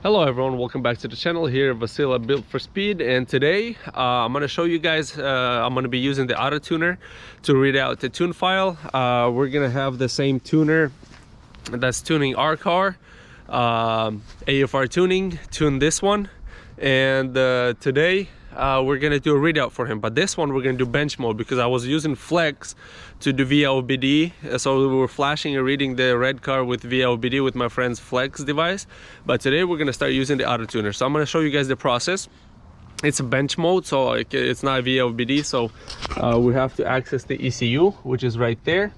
Hello everyone, welcome back to the channel. Here Vasila Built for Speed, and today I'm going to show you guys I'm going to be using the Autotuner to read out the tune file. We're going to have the same tuner that's tuning our car, afr tuning, tune this one, and today we're going to do a readout for him, but this one we're going to do bench mode because I was using flex to do VLBD, so we were flashing and reading the red car with VLBD with my friend's flex device. But today we're going to start using the Autotuner, so I'm going to show you guys the process. It's a bench mode, so it's not VLBD, so we have to access the ECU, which is right there,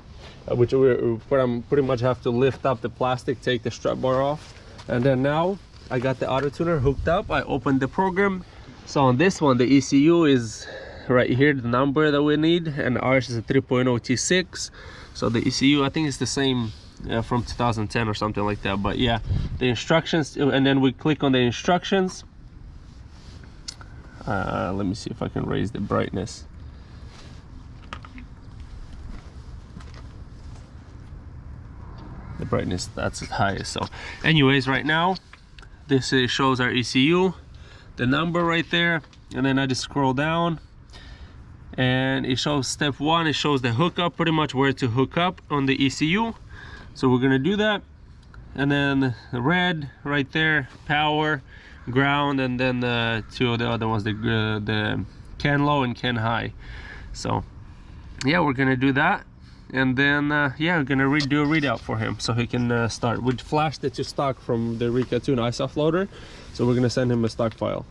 which we pretty much have to lift up the plastic, take the strut bar off, and then now I got the Autotuner hooked up. I opened the program. So on this one, the ECU is right here, the number that we need, and ours is a 3.0 T6. So the ECU, I think it's the same from 2010 or something like that. But yeah, the instructions, and then we click on the instructions. Let me see if I can raise the brightness. The brightness, that's the highest. So anyways, right now, this shows our ECU, the number right there, and then I just scroll down and it shows step 1. It shows the hookup, pretty much where to hook up on the ECU. So we're gonna do that, and then the red right there, power, ground, and then the two of the other ones, the can low and can high. So yeah, we're gonna do that, and then yeah, we're gonna do a readout for him so he can start. We flashed it to stock from the Reinstallation ISOF loader, so we're gonna send him a stock file.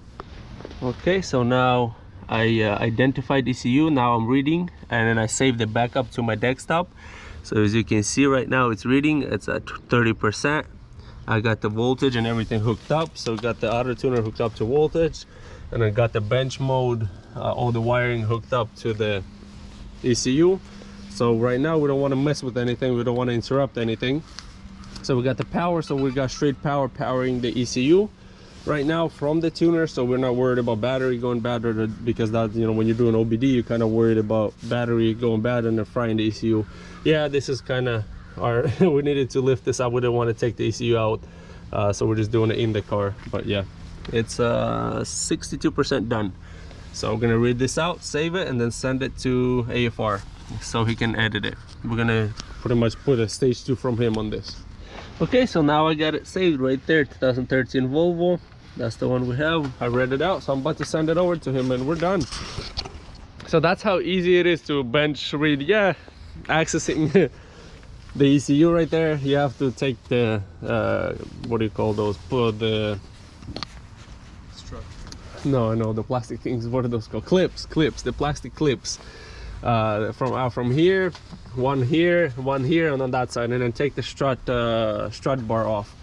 Okay, so now I identified ECU. Now I'm reading, and then I saved the backup to my desktop. So as you can see right now, it's reading. It's at 30%. I got the voltage and everything hooked up. So got the Autotuner hooked up to voltage, and I got the bench mode, all the wiring hooked up to the ECU. So right now we don't want to mess with anything, we don't want to interrupt anything. So we got the power, so we got straight power powering the ECU right now from the tuner, so we're not worried about battery going bad, or because that, you know, when you're doing OBD you're kind of worried about battery going bad and frying the ECU. Yeah, this is kind of our we needed to lift this up. We didn't want to take the ECU out, so we're just doing it in the car. But yeah, it's 62% done. So we're gonna read this out, save it, and then send it to AFR so he can edit it. We're gonna pretty much put a stage 2 from him on this. Okay, so now I got it saved right there, 2013 Volvo. That's the one we have. I read it out, so I'm about to send it over to him, and we're done. So that's how easy it is to bench read. Yeah, accessing the ECU right there. You have to take the what do you call those? Put the no, the plastic things. What are those called? Clips. The plastic clips. From here, one here, and on that side, and then take the strut bar off,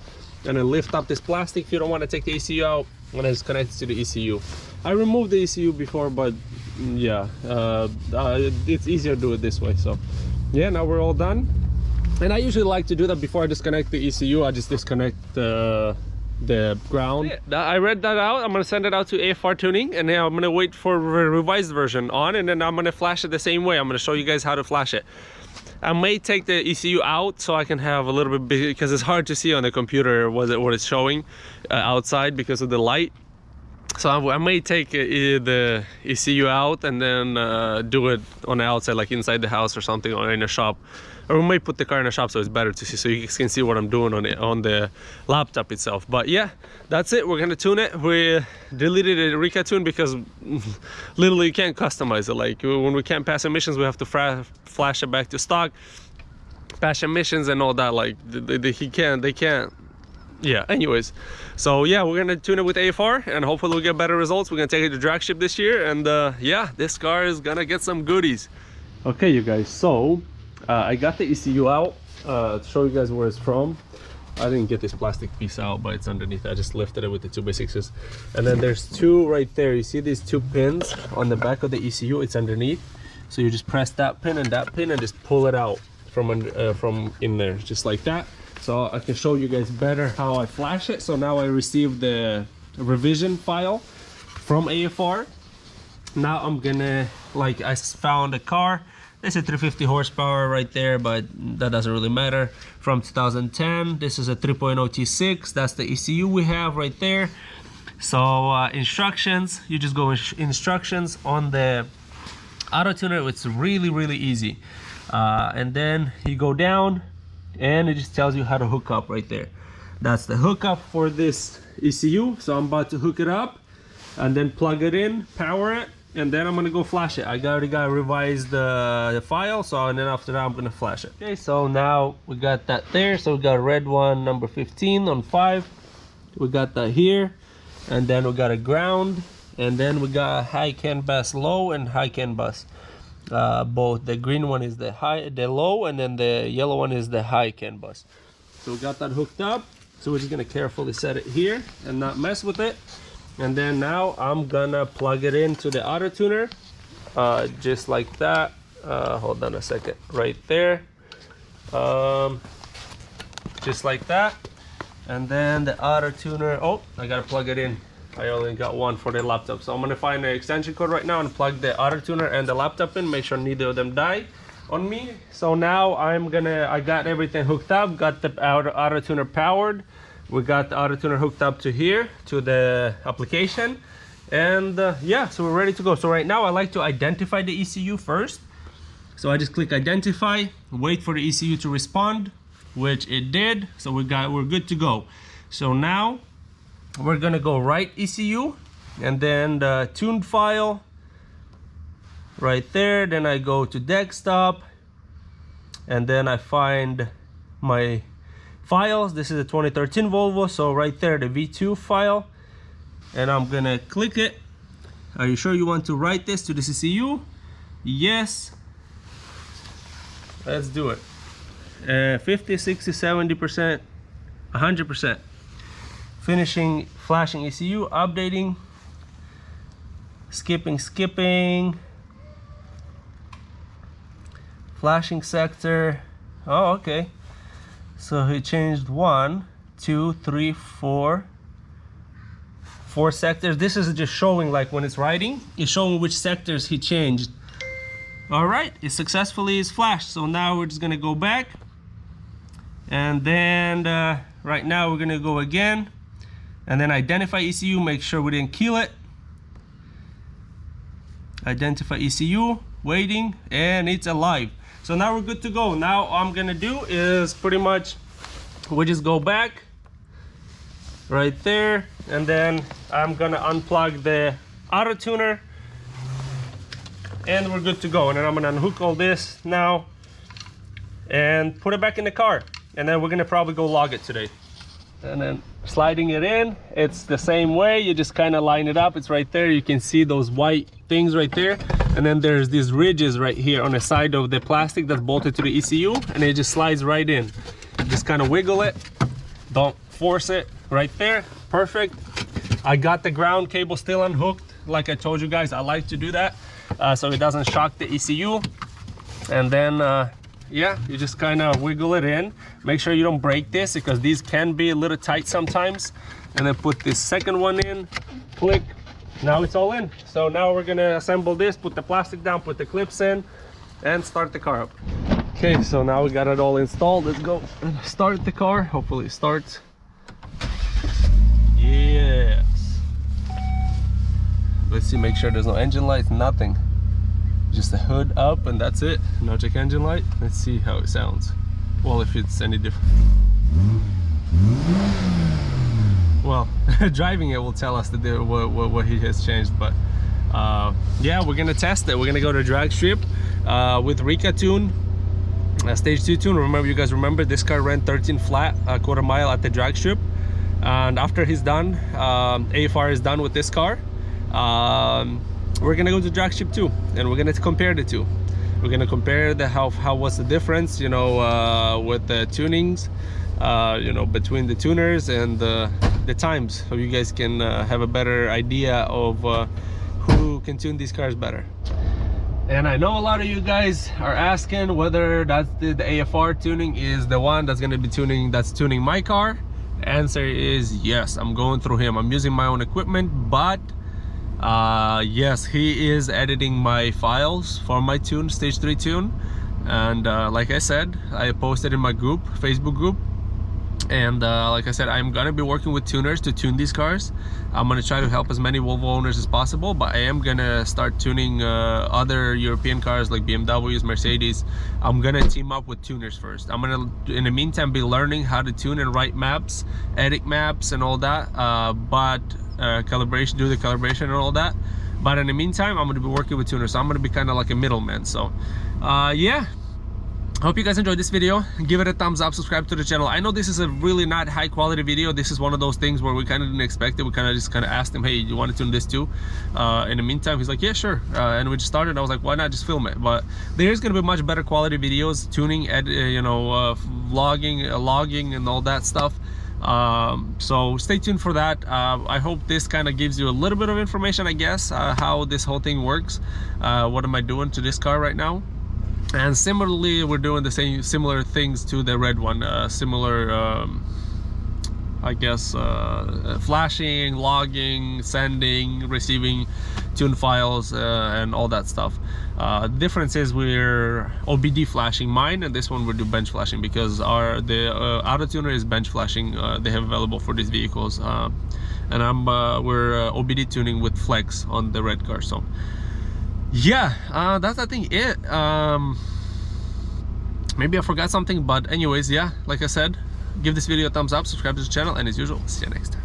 and then lift up this plastic if you don't want to take the ECU out, and it's connected to the ECU. I removed the ECU before, but yeah, it's easier to do it this way. So yeah, now we're all done, and I usually like to do that before I disconnect the ECU. I just disconnect the ground. I read that out. I'm gonna send it out to afr.tuning, and now I'm gonna wait for a revised version on, and then I'm gonna flash it the same way. I'm gonna show you guys how to flash it. I may take the ECU out so I can have a little bit big, because it's hard to see on the computer what it's showing outside because of the light. So I may take the ECU out and then do it on the outside, like inside the house or something, or in a shop. Or we may put the car in a shop so it's better to see, so you can see what I'm doing on the laptop itself. But yeah, that's it. We're gonna tune it. We deleted the Reinstallation because literally you can't customize it. Like when we can't pass emissions, we have to flash it back to stock, pass emissions and all that. Like they can't. Yeah, anyways, so yeah, we're gonna tune it with AFR, and hopefully we'll get better results. We're gonna take it to drag ship this year, and yeah, this car is gonna get some goodies. Okay, you guys, so I got the ECU out to show you guys where it's from. I didn't get this plastic piece out, but it's underneath. I just lifted it with the 2x6s, and then there's two right there. You see these two pins on the back of the ECU? It's underneath, so you just press that pin and just pull it out from in there, just like that. So I can show you guys better how I flash it. So now I received the revision file from AFR. Now I'm gonna, like, I found a car This is 350 horsepower right there, but that doesn't really matter. From 2010, this is a 3.0 T6. That's the ECU we have right there. So instructions, you just go instructions on the Autotuner. It's really easy. And then you go down and it just tells you how to hook up right there. That's the hookup for this ECU. So I'm about to hook it up and then plug it in, power it, and then I'm gonna go flash it. I already got revised the file, so and then after that I'm gonna flash it. Okay, so now we got that there. So we got a red one, number 15 on 5. We got that here, and then we got a ground, and then we got a high CAN bus low and high CAN bus. Both. The green one is the low, and then the yellow one is the high CAN bus. So we got that hooked up. So we're just gonna carefully set it here and not mess with it. And then now I'm gonna plug it into the Autotuner, just like that. Hold on a second, right there, just like that. And then the Autotuner, oh, I gotta plug it in. I only got one for the laptop, so I'm gonna find the extension cord right now and plug the Autotuner and the laptop in. Make sure neither of them die on me. So now I got everything hooked up, got the Autotuner powered. We got the Autotuner hooked up to here, to the application. And yeah, so we're ready to go. So right now I like to identify the ECU first. So I just click identify, wait for the ECU to respond, which it did. So we're good to go. So now we're gonna go right ECU and then the tuned file right there. Then I go to desktop and then I find my files. This is a 2013 Volvo, so right there the V2 file, and I'm gonna click it. Are you sure you want to write this to the ECU? Yes. Let's do it. 50, 60, 70%, 100%. Finishing flashing ECU, updating, skipping, flashing sector. Oh, okay. So he changed 1, 2, 3, 4 sectors. This is just showing, like when it's writing, it's showing which sectors he changed. All right, it successfully is flashed. So now we're just gonna go back, and then right now we're gonna go again, and then identify ECU. Make sure we didn't kill it. Identify ECU, waiting, and it's alive. So now we're good to go. Now all I'm gonna do is pretty much we just go back right there, and then I'm gonna unplug the Autotuner, and we're good to go. And then I'm gonna unhook all this now and put it back in the car, and then we're gonna probably go log it today. And then sliding it in, it's the same way. You just kind of line it up. It's right there. You can see those white things right there, and then there's these ridges right here on the side of the plastic that's bolted to the ECU, and it just slides right in. Just kind of wiggle it, don't force it. Right there, perfect. I got the ground cable still unhooked. Like I told you guys, I like to do that so it doesn't shock the ECU. And then yeah, you just kind of wiggle it in. Make sure you don't break this, because these can be a little tight sometimes. And then put this second one in, click. Now it's all in. So now we're gonna assemble this, put the plastic down, put the clips in, and start the car up. Okay, so now we got it all installed. Let's go and start the car. Hopefully it starts. Yes. Let's see, make sure there's no engine lights, nothing. Just the hood up, and that's it. No check engine light. Let's see how it sounds. Well, if it's any different. Well, driving it will tell us what he has changed, but yeah, we're gonna test it. We're gonna go to drag strip with Rika tune, stage 2 tune. Remember, you guys remember this car ran 13 flat, a quarter mile at the drag strip, and after he's done, AFR is done with this car, we're gonna go to drag strip 2, and we're gonna compare the two. We're gonna compare the how what's the difference, you know, with the tunings, you know, between the tuners and the times, so you guys can have a better idea of who can tune these cars better. And I know a lot of you guys are asking whether that's the AFR tuning is the one that's going to be tuning my car. Answer is yes. I'm going through him. I'm using my own equipment, but Yes, he is editing my files for my tune, stage 3 tune, and like I said, I posted in my group, Facebook group, and like I said, I'm gonna be working with tuners to tune these cars. I'm gonna try to help as many Volvo owners as possible, but I am gonna start tuning other European cars like BMWs, Mercedes. I'm gonna team up with tuners first. I'm gonna, in the meantime, be learning how to tune and write maps, edit maps and all that, calibration, do the calibration and all that. But in the meantime, I'm gonna be working with tuners, so I'm gonna be kind of like a middleman. So yeah, hope you guys enjoyed this video. Give it a thumbs up, subscribe to the channel. I know this is a really not high quality video. This is one of those things where we kind of didn't expect it. We kind of just asked him, hey, you want to tune this too? In the meantime, he's like, yeah, sure. And we just started. I was like, why not just film it? But there's going to be much better quality videos, tuning, vlogging, logging and all that stuff. So stay tuned for that. I hope this kind of gives you a little bit of information, I guess, how this whole thing works. What am I doing to this car right now? And similarly, we're doing the similar things to the red one, I guess, flashing, logging, sending, receiving tune files, and all that stuff. The difference is we're OBD flashing mine, and this one we do bench flashing, because the Autotuner is bench flashing. They have available for these vehicles, and we're OBD tuning with flex on the red car. So yeah, that's I think it. Maybe I forgot something, but anyways, yeah, like I said, give this video a thumbs up, subscribe to the channel, and as usual, see you next time.